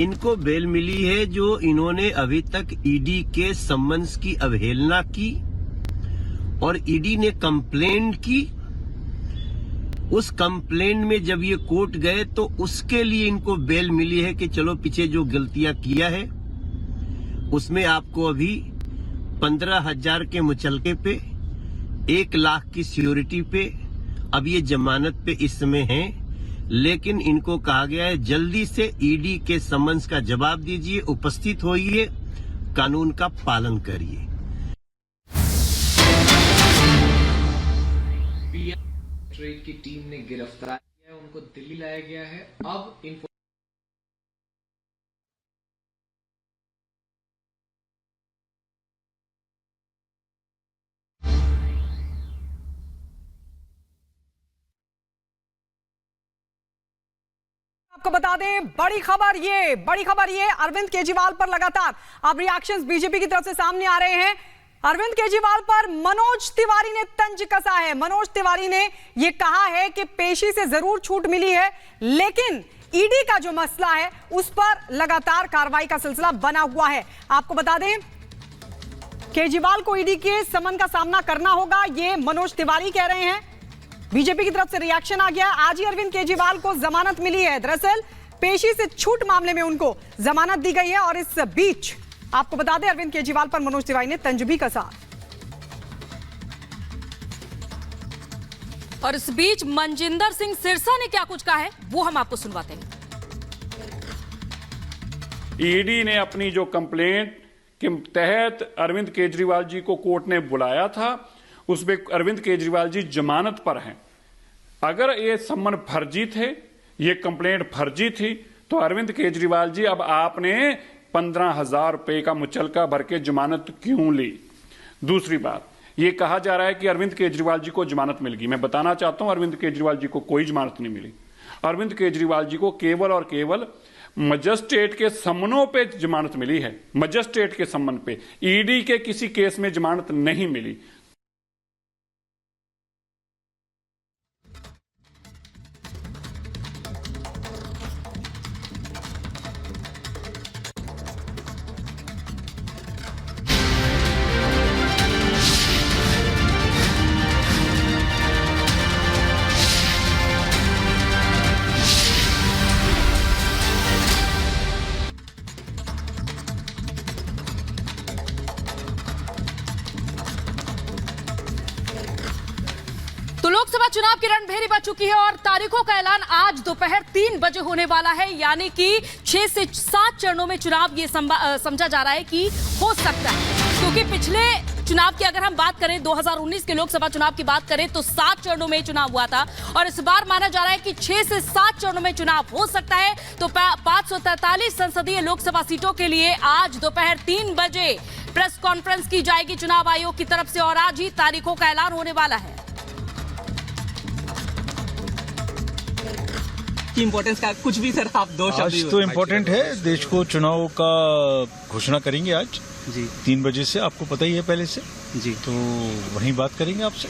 इनको बेल मिली है जो इन्होंने अभी तक ईडी के सम्मन्स की अवहेलना की और ईडी ने कंप्लेंट की। उस कंप्लेंट में जब ये कोर्ट गए तो उसके लिए इनको बेल मिली है कि चलो पीछे जो गलतियां किया है उसमें आपको अभी 15,000 के मुचलके पे 1 लाख की सिक्योरिटी पे अब ये जमानत पे इस समय हैं, लेकिन इनको कहा गया है जल्दी से ईडी के समन्स का जवाब दीजिए, उपस्थित होइए, कानून का पालन करिए। ट्रेड की टीम ने गिरफ्तार किया है, उनको दिल्ली लाया गया है। अब इन आपको बता दें बड़ी खबर ये अरविंद केजरीवाल पर लगातार अब रिएक्शंस बीजेपी की तरफ से सामने आ रहे हैं। अरविंद केजरीवाल पर मनोज तिवारी ने तंज कसा है। मनोज तिवारी ने यह कहा है कि पेशी से जरूर छूट मिली है, लेकिन ईडी का जो मसला है उस पर लगातार कार्रवाई का सिलसिला बना हुआ है। आपको बता दें केजरीवाल को ईडी के समन का सामना करना होगा, ये मनोज तिवारी कह रहे हैं। बीजेपी की तरफ से रिएक्शन आ गया। आज ही अरविंद केजरीवाल को जमानत मिली है। दरअसल पेशी से छूट मामले में उनको जमानत दी गई है और इस बीच आपको बता दें अरविंद केजरीवाल पर मनोज तिवारी ने तंज भी कसा। और इस बीच मनजिंदर सिंह सिरसा ने क्या कुछ कहा है वो हम आपको सुनवाते हैं। ईडी ने अपनी जो कंप्लेंट के तहत अरविंद केजरीवाल जी को कोर्ट ने बुलाया था, उसमें अरविंद केजरीवाल जी जमानत पर हैं। अगर ये सम्मन फर्जी थे, ये कंप्लेंट फर्जी थी, तो अरविंद केजरीवाल जी अब आपने 15,000 रुपए का मुचलका भर के जमानत क्यों ली? दूसरी बात, ये कहा जा रहा है कि अरविंद केजरीवाल जी को जमानत मिल गई। मैं बताना चाहता हूं अरविंद केजरीवाल जी को कोई जमानत नहीं मिली। अरविंद केजरीवाल जी को केवल और केवल मजिस्ट्रेट के सम्मनों पे जमानत मिली है। मजिस्ट्रेट के सम्मन पे ईडी के किसी केस में जमानत नहीं मिली। तो लोकसभा चुनाव की रणभेरी बज चुकी है और तारीखों का ऐलान आज दोपहर 3 बजे होने वाला है, यानी कि 6 से 7 चरणों में चुनाव ये समझा जा रहा है कि हो सकता है। क्योंकि पिछले चुनाव की अगर हम बात करें, 2019 के लोकसभा चुनाव की बात करें तो 7 चरणों में चुनाव हुआ था और इस बार माना जा रहा है कि 6 से 7 चरणों में चुनाव हो सकता है। तो 543 संसदीय लोकसभा सीटों के लिए आज दोपहर 3 बजे प्रेस कॉन्फ्रेंस की जाएगी चुनाव आयोग की तरफ से और आज ही तारीखों का ऐलान होने वाला है। इम्पोर्टेंस का कुछ भी सर आप दो शब्द। आज तो इम्पोर्टेंट है, देश को चुनाव का घोषणा करेंगे आज जी 3 बजे से, आपको पता ही है पहले से जी, तो वहीं बात करेंगे आपसे।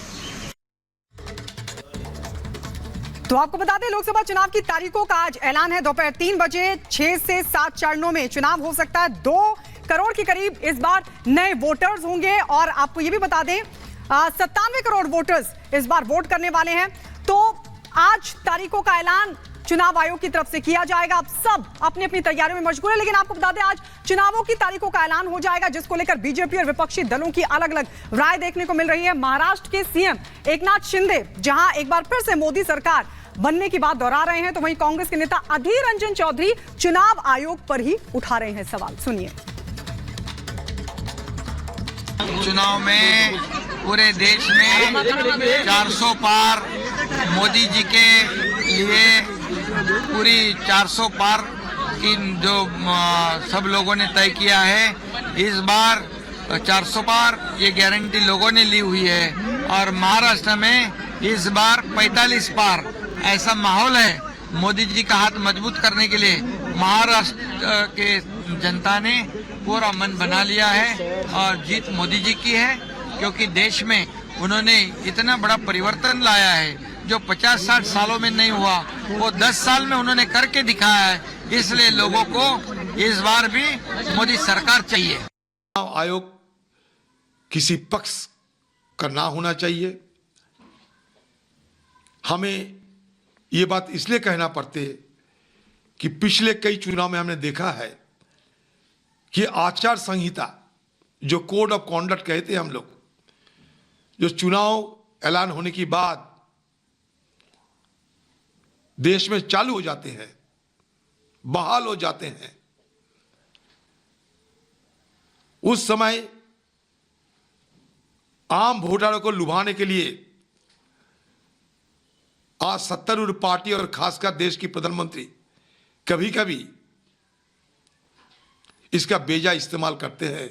तो आपको बता दें लोकसभा चुनाव की तारीखों का आज ऐलान है। दोपहर 3 बजे 6 से 7 चरणों में चुनाव हो सकता है। 2 करोड़ के करीब इस बार नए वोटर्स होंगे और आपको ये भी बता दें 97 करोड़ वोटर्स इस बार वोट करने वाले हैं। तो आज तारीखों का ऐलान चुनाव आयोग की तरफ से किया जाएगा। अब सब अपनी अपनी तैयारियों में मशगूल है, लेकिन आपको बता दें आज चुनावों की तारीखों का ऐलान हो जाएगा, जिसको लेकर बीजेपी और विपक्षी दलों की अलग अलग राय देखने को मिल रही है। महाराष्ट्र के सीएम एकनाथ शिंदे जहां एक बार फिर से मोदी सरकार बनने की बात दोहरा रहे हैं, तो वहीं कांग्रेस के नेता अधीर रंजन चौधरी चुनाव आयोग पर ही उठा रहे हैं सवाल। सुनिए। चुनाव में पूरे देश में 400 पार मोदी जी के लिए पूरी 400 पार की जो सब लोगों ने तय किया है, इस बार 400 पार ये गारंटी लोगों ने ली हुई है और महाराष्ट्र में इस बार 45 पार ऐसा माहौल है। मोदी जी का हाथ मजबूत करने के लिए महाराष्ट्र के जनता ने पूरा मन बना लिया है और जीत मोदी जी की है, क्योंकि देश में उन्होंने इतना बड़ा परिवर्तन लाया है जो 50-60 सालों में नहीं हुआ, वो 10 साल में उन्होंने करके दिखाया है। इसलिए लोगों को इस बार भी मोदी सरकार चाहिए। चुनाव आयोग किसी पक्ष का ना होना चाहिए। हमें ये बात इसलिए कहना पड़ती है कि पिछले कई चुनाव में हमने देखा है कि आचार संहिता, जो कोड ऑफ कॉन्डक्ट कहते हैं हम लोग, जो चुनाव ऐलान होने के बाद देश में चालू हो जाते हैं, बहाल हो जाते हैं, उस समय आम वोटरों को लुभाने के लिए आज सत्तारूढ़ पार्टी और खासकर देश की प्रधानमंत्री कभी कभी इसका बेजा इस्तेमाल करते हैं।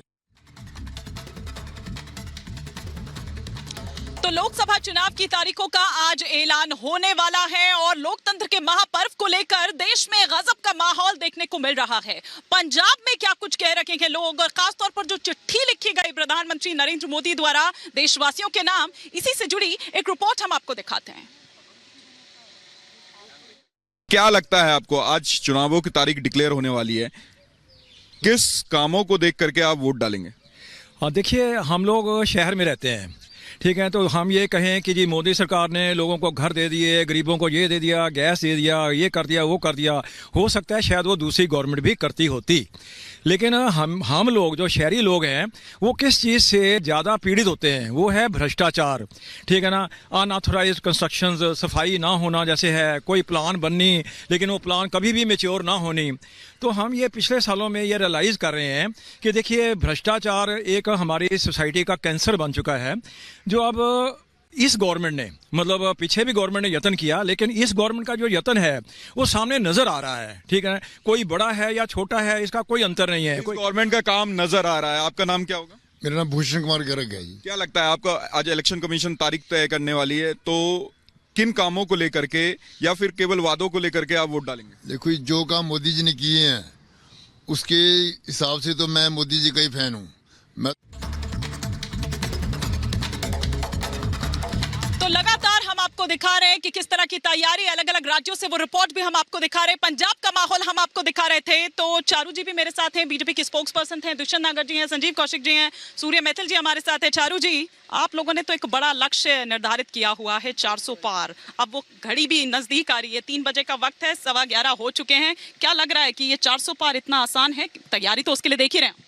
तो लोकसभा चुनाव की तारीखों का आज ऐलान होने वाला है और लोकतंत्र के महापर्व को लेकर देश में गजब का माहौल देखने को मिल रहा है। पंजाब में क्या कुछ कह रखे हैं लोग, और खासतौर पर जो चिट्ठी लिखी गई प्रधानमंत्री नरेंद्र मोदी द्वारा देशवासियों के नाम, इसी से जुड़ी एक रिपोर्ट हम आपको दिखाते हैं। क्या लगता है आपको, आज चुनावों की तारीख डिक्लेयर होने वाली है, किस कामों को देख करके आप वोट डालेंगे? हाँ, देखिए, हम लोग शहर में रहते हैं, ठीक है, तो हम ये कहें कि जी मोदी सरकार ने लोगों को घर दे दिए, गरीबों को ये दे दिया, गैस दे दिया, ये कर दिया, वो कर दिया, हो सकता है शायद वो दूसरी गवर्नमेंट भी करती होती, लेकिन हम लोग जो शहरी लोग हैं वो किस चीज़ से ज़्यादा पीड़ित होते हैं, वो है भ्रष्टाचार, ठीक है ना, अनऑथोराइज्ड कंस्ट्रक्शंस, सफाई ना होना, जैसे है कोई प्लान बननी लेकिन वो प्लान कभी भी मैच्योर ना होनी। तो हम ये पिछले सालों में ये रियलाइज़ कर रहे हैं कि देखिए भ्रष्टाचार एक हमारी सोसाइटी का कैंसर बन चुका है, जो अब इस गवर्नमेंट ने, मतलब पीछे भी गवर्नमेंट ने यत्न किया, लेकिन इस गवर्नमेंट का जो यत्न है वो सामने नजर आ रहा है, ठीक है, कोई बड़ा है या छोटा है इसका कोई अंतर नहीं है, कोई गवर्नमेंट का काम नजर आ रहा है। आपका नाम क्या होगा? मेरा नाम भूषण कुमार गर्ग है जी। क्या लगता है आपको, आज इलेक्शन कमीशन तारीख तय करने वाली है, तो किन कामों को लेकर के या फिर केवल वादों को लेकर के आप वोट डालेंगे? देखो, जो काम मोदी जी ने किए हैं उसके हिसाब से तो मैं मोदी जी का ही फैन हूँ। मैं लगातार हम आपको दिखा रहे हैं कि किस तरह की तैयारी, अलग अलग राज्यों से वो रिपोर्ट भी हम आपको दिखा रहे हैं, पंजाब का माहौल हम आपको दिखा रहे थे। तो चारू जी भी मेरे साथ हैं, बीजेपी के स्पोक्स पर्सन हैं, दुष्यंत नागर जी हैं, संजीव कौशिक जी हैं, सूर्य मैथिल जी हमारे साथ हैं। चारू जी, आप लोगों ने तो एक बड़ा लक्ष्य निर्धारित किया हुआ है, 400 पार, अब वो घड़ी भी नजदीक आ रही है, 3 बजे का वक्त है, 11:15 हो चुके हैं। क्या लग रहा है कि ये 400 पार इतना आसान है? तैयारी तो उसके लिए देख ही रहे हैं।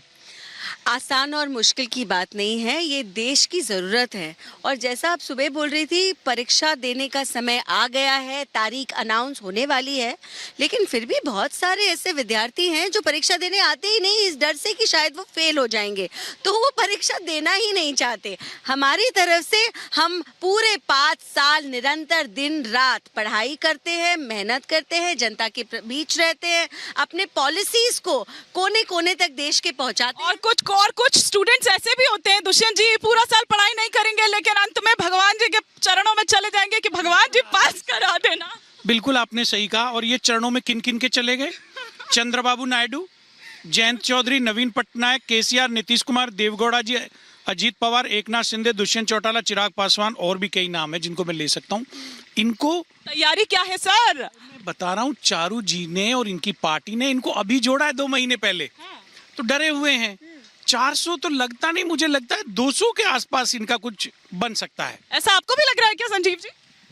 आसान और मुश्किल की बात नहीं है, ये देश की ज़रूरत है। और जैसा आप सुबह बोल रही थी, परीक्षा देने का समय आ गया है, तारीख अनाउंस होने वाली है, लेकिन फिर भी बहुत सारे ऐसे विद्यार्थी हैं जो परीक्षा देने आते ही नहीं, इस डर से कि शायद वो फेल हो जाएंगे, तो वो परीक्षा देना ही नहीं चाहते। हमारी तरफ से हम पूरे 5 साल निरंतर दिन रात पढ़ाई करते हैं, मेहनत करते हैं, जनता के बीच रहते हैं, अपने पॉलिसीज़ को कोने कोने तक देश के पहुँचाते हैं। और कुछ स्टूडेंट्स ऐसे भी होते हैं दुष्यंत जी, पूरा साल पढ़ाई नहीं करेंगे लेकिन अंत में भगवान जी के चरणों में चले जाएंगे कि भगवान जी पास करा देना। बिल्कुल आपने सही कहा। और ये चरणों में किन किन के चले गए? चंद्रबाबू नायडू, जयंत चौधरी, नवीन पटनायक, केसीआर, नीतीश कुमार, देवगौड़ा जी, अजीत पवार, एकनाथ शिंदे, दुष्यंत चौटाला, चिराग पासवान, और भी कई नाम है जिनको मैं ले सकता हूँ। इनको तैयारी क्या है सर? मैं बता रहा हूँ, चारू जी ने और इनकी पार्टी ने इनको अभी जोड़ा है 2 महीने पहले, तो डरे हुए हैं। 400 तो लगता नहीं, मुझे लगता है 200 के आसपास इनका कुछ बन सकता है। ऐसा आपको भी लग रहा है क्या संजीव जी?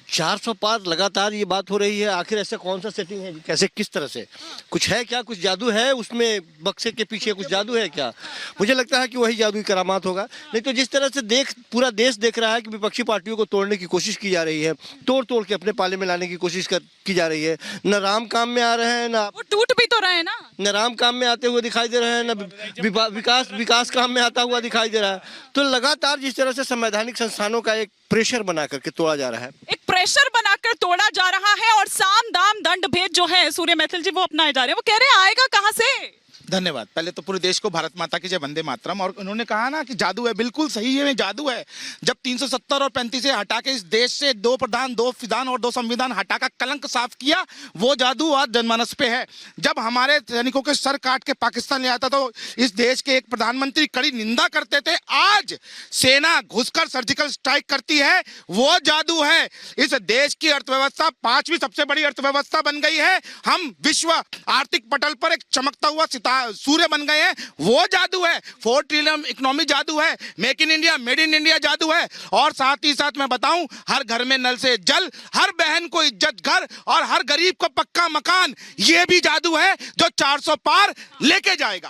400 पार लगातार ये बात हो रही है, आखिर ऐसा कौन सा सेटिंग है, कैसे, किस तरह से, कुछ है क्या, कुछ जादू है उसमें, बक्से के पीछे कुछ जादू है क्या? मुझे लगता है कि वही जादू की करामात होगा। नहीं तो जिस तरह से पूरा देश देख रहा है कि विपक्षी पार्टियों को तोड़ने की कोशिश की जा रही है, तोड़ के अपने पाले में लाने की कोशिश की जा रही है, न राम काम में आ रहे हैं, ना वो टूट भी तो रहे हैं ना, न राम काम में आते हुए दिखाई दे रहे हैं, न विकास काम में आता हुआ दिखाई दे रहा है। तो लगातार जिस तरह से संवैधानिक संस्थानों का एक प्रेशर बना करके तोड़ा जा रहा है, एक प्रेशर बनाकर तोड़ा जा रहा है, और साम दाम दंड भेद जो है सूर्य मैथिल जी वो अपनाए जा रहे हैं। वो कह रहे हैं आएगा कहां से? धन्यवाद। पहले तो पूरे देश को भारत माता की जय, वंदे मातरम। और उन्होंने कहा ना कि जादू है, बिल्कुल सही है, जादू है। जब 370 और 35 से हटा के इस देश से 2 प्रधान, 2 विधान और 2 संविधान हटाकर कलंक साफ किया, वो जादू आज जनमानस पे है। जब हमारे सैनिकों के सर काट के पाकिस्तान ले आता तो इस देश के एक प्रधानमंत्री कड़ी निंदा करते थे, आज सेना घुसकर सर्जिकल स्ट्राइक करती है, वो जादू है। इस देश की अर्थव्यवस्था 5वीं सबसे बड़ी अर्थव्यवस्था बन गई है। हम विश्व आर्थिक पटल पर एक चमकता हुआ सितारा सूर्य बन गए हैं, वो जादू है। 4 ट्रिलियन इकोनॉमी जादू है, make in India, made in India जादू है। और साथ ही साथ मैं बताऊं, हर घर में नल से जल, हर बहन को इज्जत घर और हर गरीब को पक्का मकान, ये भी जादू है जो 400 पार लेके जाएगा।